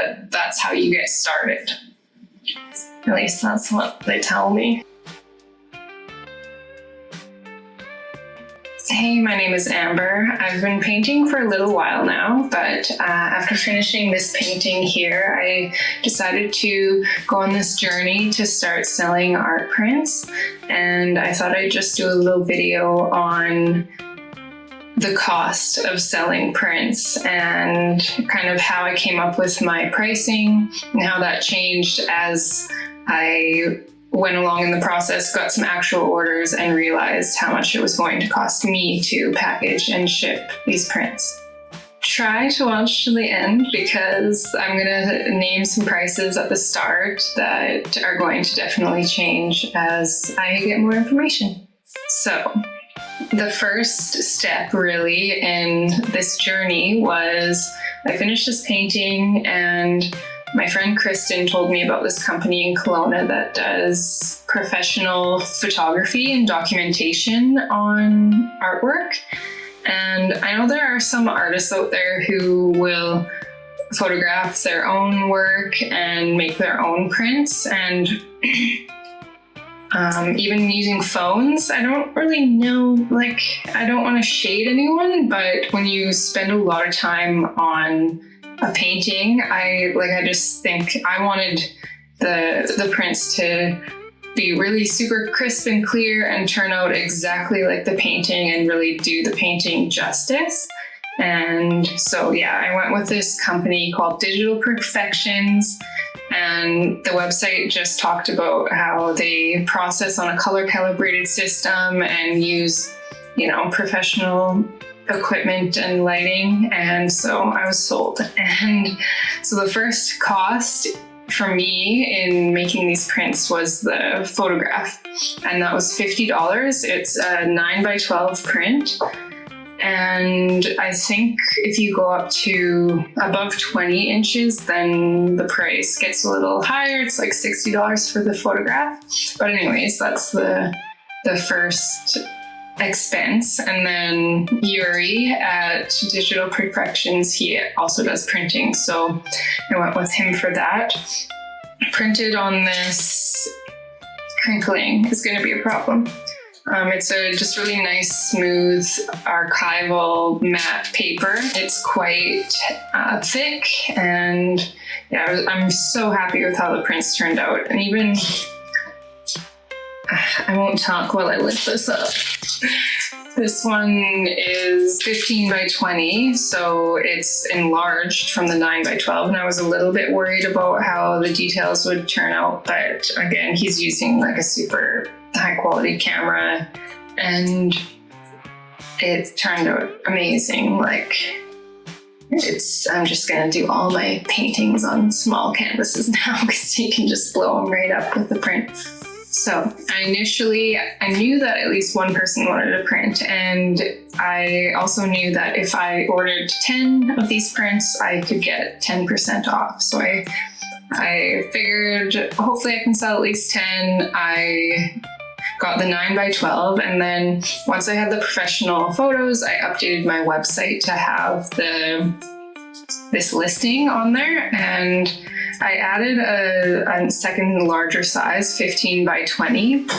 but that's how you get started. At least that's what they tell me. Hey, my name is Amber. I've been painting for a little while now, but after finishing this painting here, I decided to go on this journey to start selling art prints. And I thought I'd just do a little video on the cost of selling prints and kind of how I came up with my pricing and how that changed as I went along in the process, got some actual orders, and realized how much it was going to cost me to package and ship these prints. Try to watch to the end because I'm going to name some prices at the start that are going to definitely change as I get more information. So, the first step really in this journey was I finished this painting, and my friend Kristen told me about this company in Kelowna that does professional photography and documentation on artwork. And I know there are some artists out there who will photograph their own work and make their own prints, and even using phones. I don't really know, I don't want to shade anyone, but when you spend a lot of time on a painting, I just think I wanted the prints to be really super crisp and clear and turn out exactly like the painting and really do the painting justice. And so yeah, I went with this company called Digital Perfections, and the website just talked about how they process on a color calibrated system and use, professional equipment and lighting, and so I was sold. And so the first cost for me in making these prints was the photograph, and that was $50. It's a 9x12 print, and I think if you go up to above 20 inches, then the price gets a little higher. It's like $60 for the photograph. But anyways, that's the first expense. And then Yuri at Digital Perfections, he also does printing, so I went with him for that. Printed on this, crinkling is going to be a problem. It's a just really nice, smooth, archival matte paper. It's quite thick, and yeah, I'm so happy with how the prints turned out. And even I won't talk while I lift this up. This one is 15x20, so it's enlarged from the 9x12, and I was a little bit worried about how the details would turn out, but again, he's using a super high quality camera, and it turned out amazing. I'm just gonna do all my paintings on small canvases now because you can just blow them right up with the print. So I knew that at least one person wanted a print, and I also knew that if I ordered 10 of these prints, I could get 10% off. So I figured hopefully I can sell at least 10. I got the 9x12, and then once I had the professional photos, I updated my website to have this listing on there, and I added a second larger size, 15x20,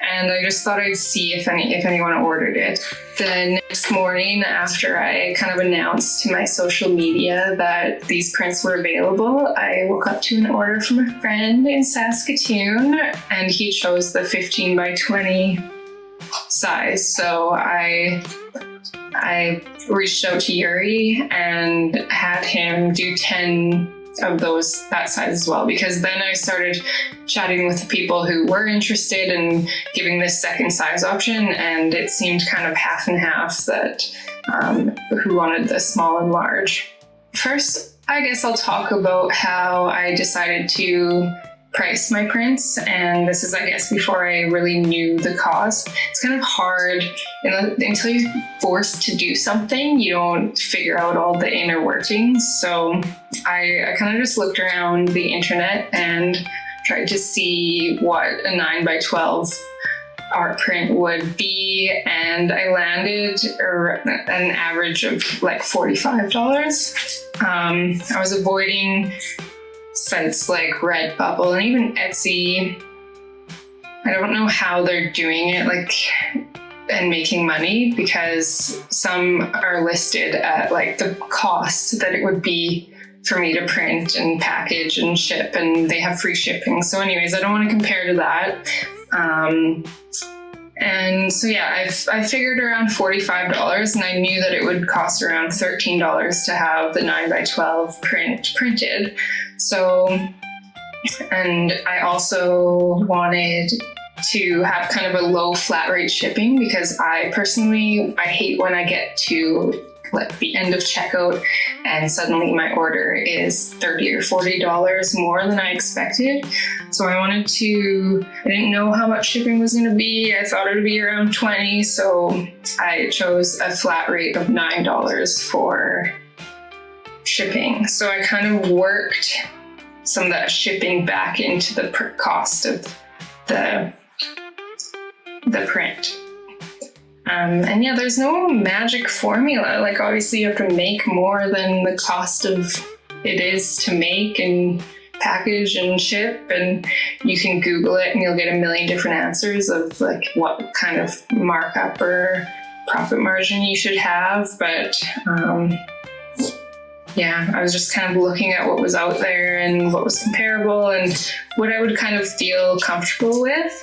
and I just thought I'd see if anyone ordered it. The next morning, after I kind of announced to my social media that these prints were available, I woke up to an order from a friend in Saskatoon, and he chose the 15x20 size. So I reached out to Yuri and had him do 10 of that size as well, because then I started chatting with the people who were interested in giving this second size option, and it seemed kind of half and half that who wanted the small and large. First, I guess I'll talk about how I decided to price my prints, and this is, I guess, before I really knew the cost. It's kind of hard until you're forced to do something, you don't figure out all the inner workings. So I kind of just looked around the internet and tried to see what a 9x12 art print would be, and I landed an average of like $45. I was avoiding sites like Redbubble and even Etsy. I don't know how they're doing it, like, and making money, because some are listed at like the cost that it would be for me to print and package and ship, and they have free shipping. So anyways, I don't want to compare to that. And so yeah, I figured around $45, and I knew that it would cost around $13 to have the 9x12 printed. So, and I also wanted to have kind of a low flat rate shipping, because I hate when I get to like the end of checkout and suddenly my order is $30 or $40 more than I expected. So I didn't know how much shipping was going to be. I thought it would be around $20. So I chose a flat rate of $9 for shipping. So I kind of worked some of that shipping back into the cost of the print. And yeah, there's no magic formula. Like, obviously you have to make more than the cost of it is to make and package and ship, and you can Google it and you'll get a million different answers of like what kind of markup or profit margin you should have. But yeah, I was just kind of looking at what was out there and what was comparable and what I would kind of feel comfortable with.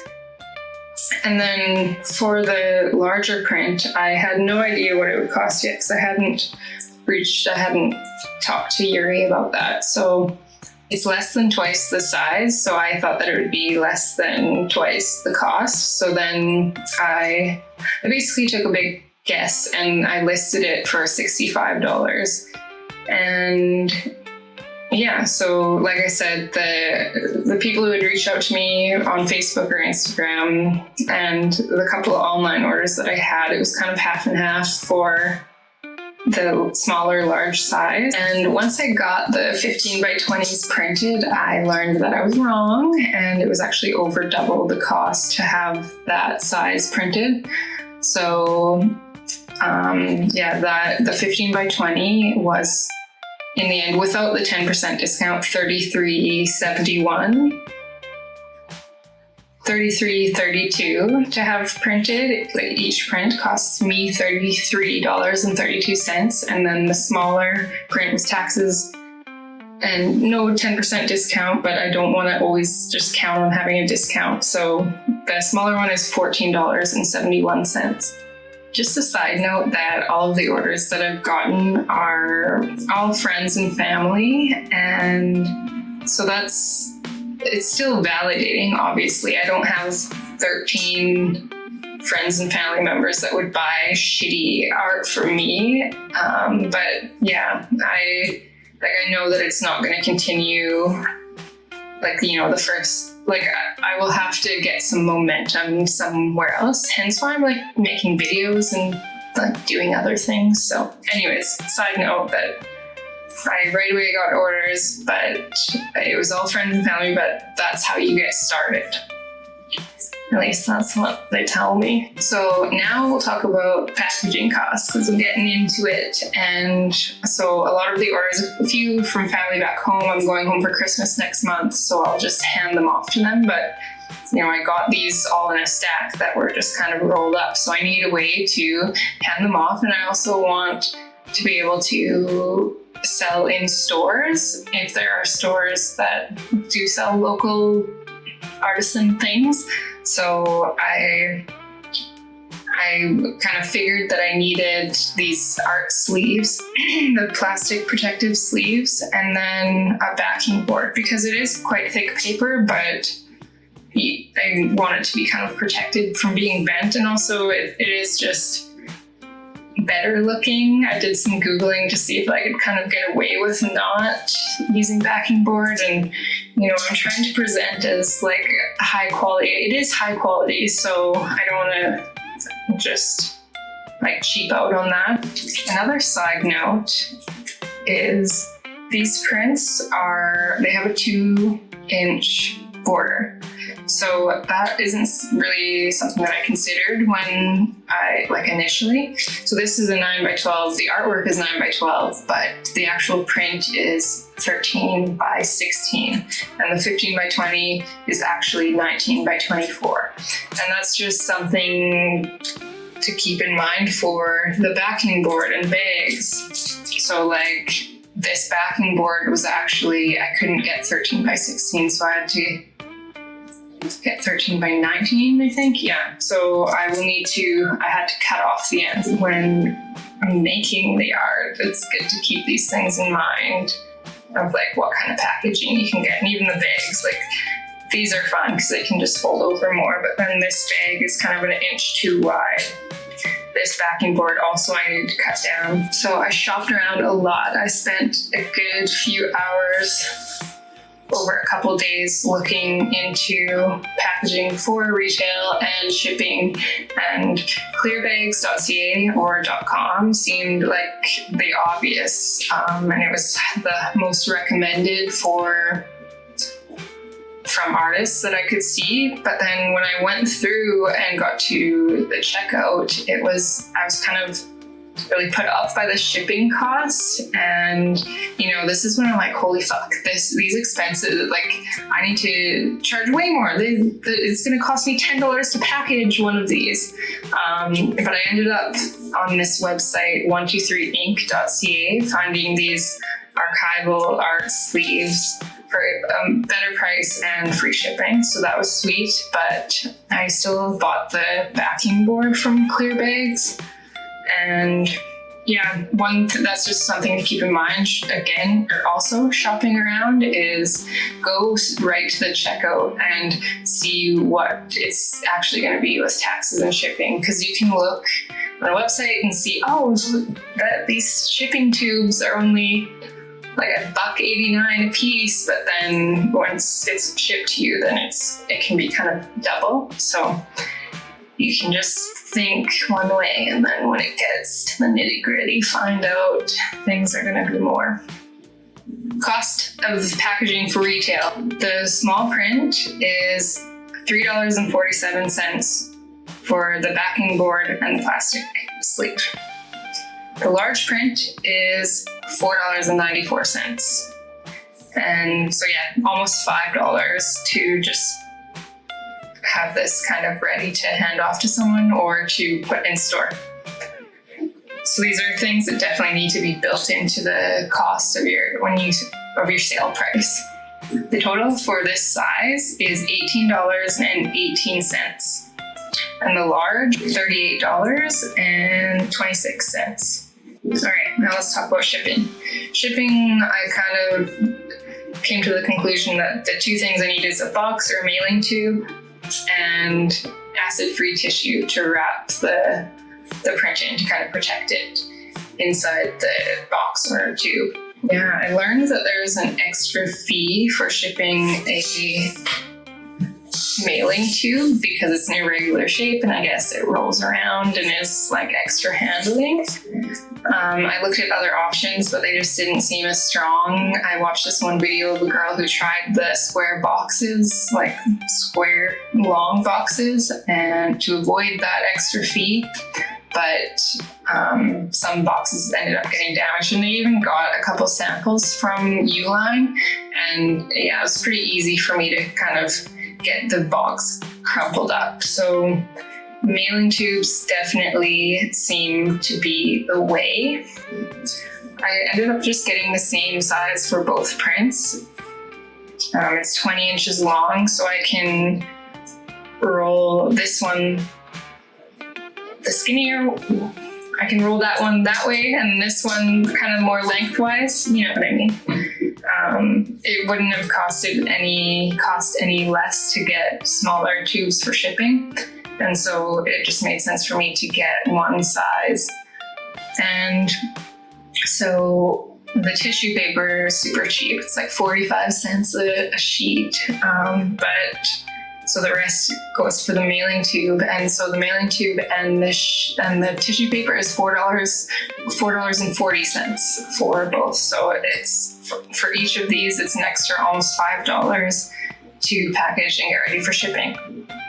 And then for the larger print, I had no idea what it would cost yet, because I hadn't talked to Yuri about that. So it's less than twice the size. So I thought that it would be less than twice the cost. So then I basically took a big guess and I listed it for $65. And yeah, so like I said, the people who had reached out to me on Facebook or Instagram, and the couple of online orders that I had, it was kind of half and half for the smaller, large size. And once I got the 15x20s printed, I learned that I was wrong, and it was actually over double the cost to have that size printed. So the 15x20 was, in the end, without the 10% discount, $33.32 to have printed. Like, each print costs me $33.32, and then the smaller print was taxes and no 10% discount, but I don't want to always just count on having a discount. So the smaller one is $14.71. Just a side note that all of the orders that I've gotten are all friends and family, and so it's still validating. Obviously, I don't have 13 friends and family members that would buy shitty art from me, but yeah, I know that it's not going to continue. Like, the first, I will have to get some momentum somewhere else. Hence why I'm making videos and doing other things. So anyways, side note that I right away got orders, but it was all friends and family, but that's how you get started. At least that's what they tell me. So now we'll talk about packaging costs, because I'm getting into it. And so a lot of the orders, a few from family back home, I'm going home for Christmas next month, so I'll just hand them off to them. But I got these all in a stack that were just kind of rolled up. So I need a way to hand them off. And I also want to be able to sell in stores, if there are stores that do sell local artisan things. So I kind of figured that I needed these art sleeves, the plastic protective sleeves, and then a backing board, because it is quite thick paper, but I want it to be kind of protected from being bent. And also it is just better looking. I did some Googling to see if I could kind of get away with not using backing board, and I'm trying to present as high quality. It is high quality, so I don't want to just cheap out on that. Another side note is these prints they have a 2-inch border. So that isn't really something that I considered when I initially. So this is a 9x12. The artwork is 9x12, but the actual print is 13x16, and the 15x20 is actually 19x24. And that's just something to keep in mind for the backing board and bags. So this backing board was actually, I couldn't get 13x16, so I had to get 13x19, I think. Yeah. So I had to cut off the ends when I'm making the art. It's good to keep these things in mind of what kind of packaging you can get. And even the bags, these are fun because they can just fold over more, but then this bag is kind of an inch too wide. This backing board also I needed to cut down. So I shopped around a lot. I spent a good few hours over a couple days looking into packaging for retail and shipping, and clearbags.ca or .com seemed like the obvious, and it was the most recommended from artists that I could see. But then when I went through and got to the checkout, I was kind of really put off by the shipping costs. And this is when I'm like, holy fuck, these expenses, I need to charge way more. It's gonna cost me $10 to package one of these. But I ended up on this website 123ink.ca finding these archival art sleeves for a better price and free shipping, so that was sweet. But I still bought the backing board from Clear Bags, and yeah, that's just something to keep in mind. Again, or also shopping around is go right to the checkout and see what it's actually going to be with taxes and shipping, because you can look on a website and see, that these shipping tubes are only $1.89 a piece, but then once it's shipped to you, then it can be kind of double. So you can just think one way, and then when it gets to the nitty-gritty, find out things are going to be more. Cost of packaging for retail. The small print is $3.47 for the backing board and the plastic sleeve. The large print is $4.94. And so yeah, almost $5 to just have this kind of ready to hand off to someone or to put in store. So these are things that definitely need to be built into the cost of your sale price. The total for this size is $18.18. And the large, $38.26. All right, now let's talk about shipping. Shipping, I kind of came to the conclusion that the two things I need is a box or a mailing tube and acid-free tissue to wrap the print in to kind of protect it inside the box or tube. Yeah, I learned that there's an extra fee for shipping a mailing tube because it's an irregular shape and I guess it rolls around and is extra handling. I looked at other options, but they just didn't seem as strong. I watched this one video of a girl who tried the square boxes, square long boxes, and to avoid that extra fee. But some boxes ended up getting damaged, and they even got a couple samples from Uline, and yeah, it was pretty easy for me to kind of get the box crumpled up. So mailing tubes definitely seem to be the way. I ended up just getting the same size for both prints. It's 20 inches long, so I can roll this one the skinnier. I can roll that one that way and this one kind of more lengthwise, you know what I mean? It wouldn't have cost any less to get smaller tubes for shipping. And so it just made sense for me to get one size. And so the tissue paper is super cheap. It's 45 cents a sheet. So the rest goes for the mailing tube. And so the mailing tube and the tissue paper is $4.40 for both. So it's for each of these, it's an extra almost $5 to package and get ready for shipping.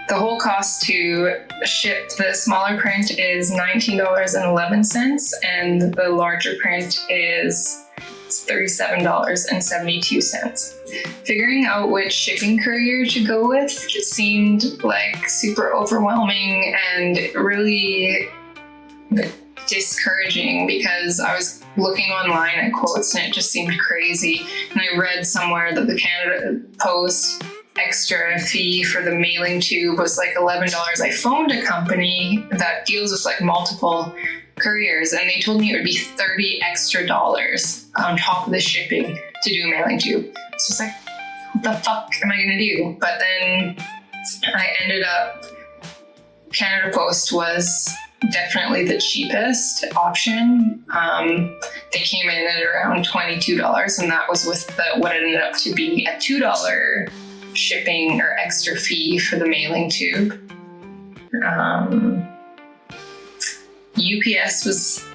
The whole cost to ship the smaller print is $19.11, and the larger print is $37.72. Figuring out which shipping courier to go with seemed like super overwhelming and really discouraging, because I was looking online at quotes and it just seemed crazy. And I read somewhere that the Canada Post extra fee for the mailing tube was like $11. I phoned a company that deals with like multiple couriers, and they told me it would be $30 extra on top of the shipping to do a mailing tube. So it's like, what the fuck am I gonna do? But then I ended up, Canada Post was definitely the cheapest option. They came in at around $22, and that was with what ended up to be a $2 shipping or extra fee for the mailing tube. UPS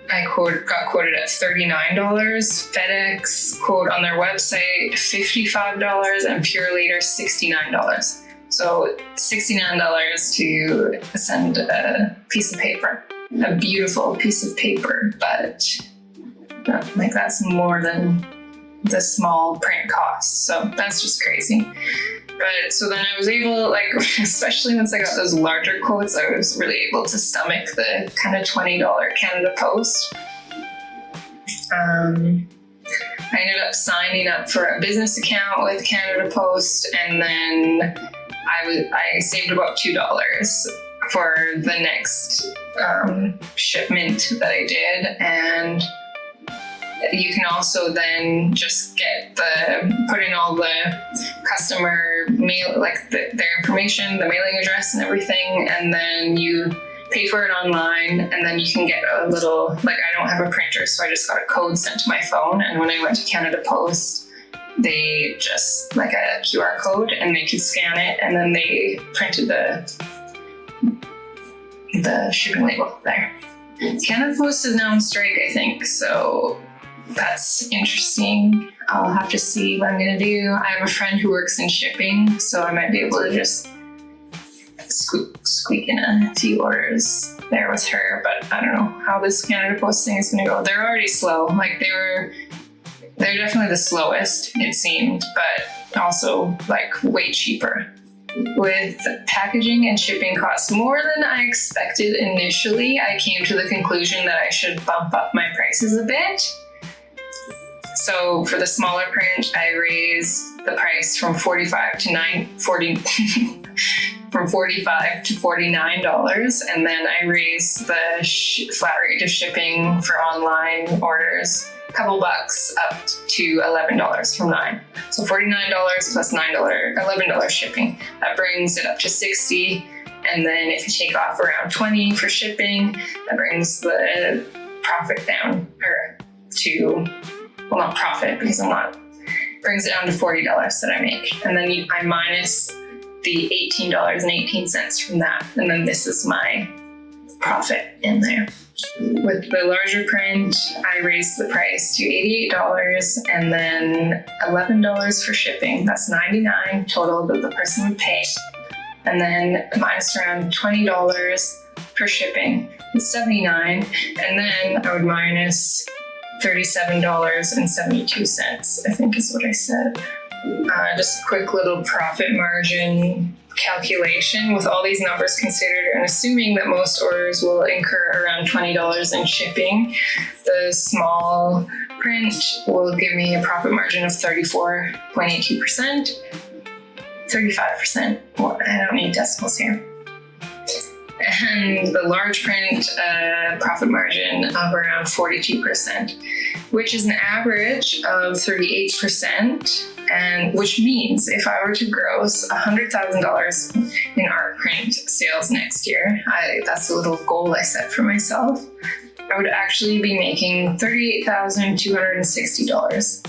got quoted at $39. FedEx quote on their website $55, and Pure Leader $69. So $69 to send a piece of paper, a beautiful piece of paper, but like that's more than the small print costs. So that's just crazy. But so then I was able, like, especially once I got those larger quotes, I was really able to stomach the kind of $20 Canada Post. I ended up signing up for a business account with Canada Post, and then I saved about $2 for the next shipment that I did. And you can also then just put in all the customer mail, like their information, the mailing address and everything, and then you pay for it online, and then you can get a little, like, I don't have a printer, so I just got a code sent to my phone, and when I went to Canada Post, they just, like a QR code, and they could scan it, and then they printed the shipping label there. Canada Post is now on strike, I think, so that's interesting. I'll have to see what I'm gonna do. I have a friend who works in shipping, so I might be able to just squeak in a few orders there with her, but I don't know how this Canada Post thing is gonna go. They're already slow. Like they're definitely the slowest, it seemed, but also like way cheaper. With packaging and shipping costs more than I expected initially, I came to the conclusion that I should bump up my prices a bit. So for the smaller print, I raised the price from $45 to $49, and then I raised the flat rate of shipping for online orders a couple bucks up to $11 from $9. So $49 plus $11 shipping. That brings it up to $60, and then if you take off around $20 for shipping, that brings the profit down, or to, well, not profit because brings it down to $40 that I make. And then I minus the $18.18 from that. And then this is my profit in there. With the larger print, I raised the price to $88 and then $11 for shipping. That's $99 total that the person would pay. And then minus around $20 for shipping, it's $79. And then I would minus $37.72, I think is what I said. Just a quick little profit margin calculation with all these numbers considered, and assuming that most orders will incur around $20 in shipping, the small print will give me a profit margin of 34.82%, 35%. Well, I don't need decimals here. And the large print profit margin of around 42%, which is an average of 38%, and which means if I were to gross $100,000 in art print sales next year, that's a little goal I set for myself, I would actually be making $38,260.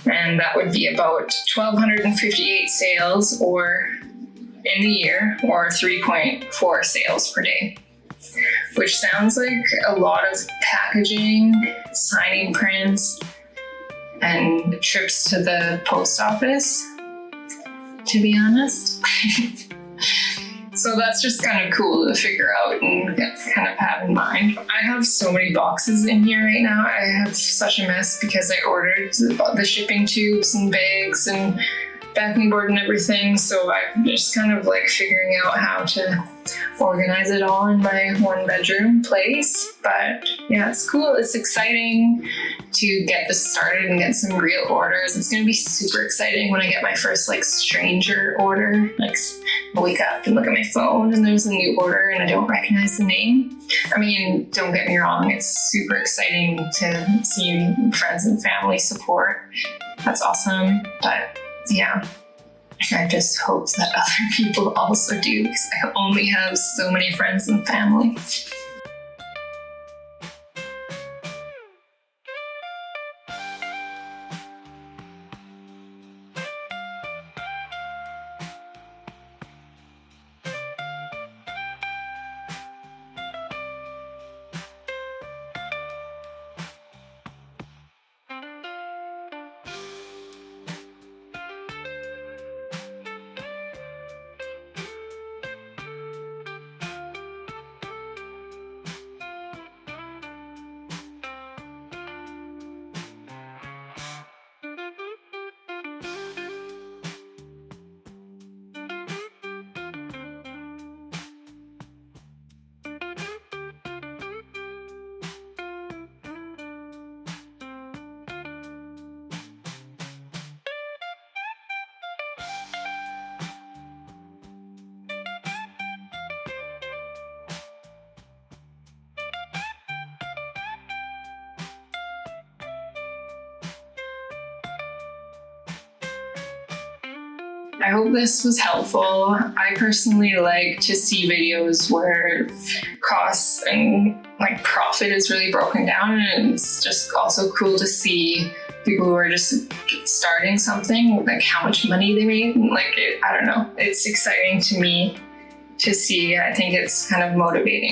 And that would be about 1,258 sales in the year, or 3.4 sales per day, which sounds like a lot of packaging, signing prints, and trips to the post office to be honest. So that's just kind of cool to figure out and kind of have in mind. I have so many boxes in here right now. I have such a mess because I ordered the shipping tubes and bags and packing board and everything. So I'm just kind of like figuring out how to organize it all in my 1-bedroom place. But yeah, it's cool. It's exciting to get this started and get some real orders. It's going to be super exciting when I get my first like stranger order. Like I wake up and look at my phone and there's a new order and I don't recognize the name. I mean, don't get me wrong. It's super exciting to see friends and family support. That's awesome. But yeah, I just hope that other people also do, because I only have so many friends and family. I hope this was helpful. I personally like to see videos where costs and like profit is really broken down, and it's just also cool to see people who are just starting something, like how much money they made. I don't know, it's exciting to me to see. I think it's kind of motivating.